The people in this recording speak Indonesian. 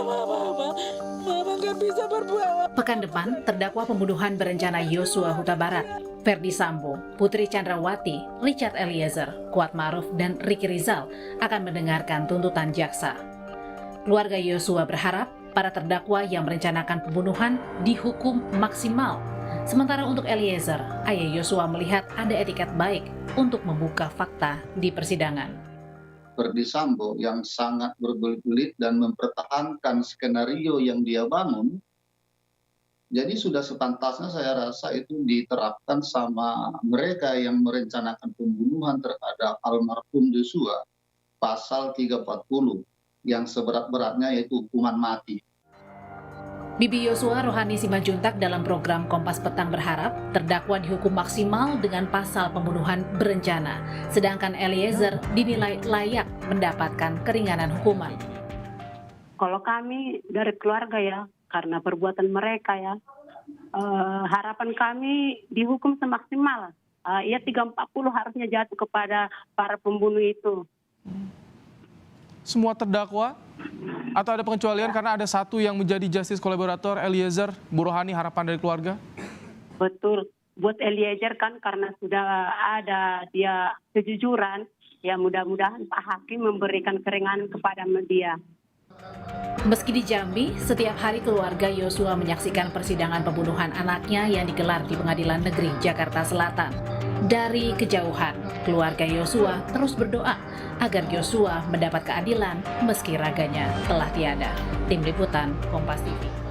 Mama nggak bisa berbuat. Pekan depan, terdakwa pembunuhan berencana Yosua Huta Barat, Ferdi Sambo, Putri Chandrawati, Richard Eliezer, Kuat Maruf, dan Ricky Rizal akan mendengarkan tuntutan jaksa. Keluarga Yosua berharap para terdakwa yang merencanakan pembunuhan dihukum maksimal. Sementara untuk Eliezer, ayah Yosua melihat ada etiket baik untuk membuka fakta di persidangan. Ferdi Sambo yang sangat berbelit-belit dan mempertahankan skenario yang dia bangun, jadi sudah sepantasnya saya rasa itu diterapkan sama mereka yang merencanakan pembunuhan terhadap almarhum Yosua, pasal 340, yang seberat-beratnya yaitu hukuman mati. Bibi Yosua Rohani Simanjuntak dalam program Kompas Petang berharap terdakwa dihukum maksimal dengan pasal pembunuhan berencana, sedangkan Eliezer dinilai layak mendapatkan keringanan hukuman. Kalau kami dari keluarga ya, karena perbuatan mereka ya, harapan kami dihukum semaksimal. Ya 340 harusnya jatuh kepada para pembunuh itu. Semua terdakwa atau ada pengecualian karena ada satu yang menjadi justice kolaborator, Eliezer, Bu Rohani, harapan dari keluarga? Betul, buat Eliezer kan karena sudah ada dia kejujuran, ya mudah-mudahan Pak Hakim memberikan keringanan kepada dia. Meski di Jambi, setiap hari keluarga Yosua menyaksikan persidangan pembunuhan anaknya yang digelar di Pengadilan Negeri Jakarta Selatan. Dari kejauhan, keluarga Yosua terus berdoa agar Yosua mendapat keadilan meski raganya telah tiada. Tim Liputan, Kompas TV.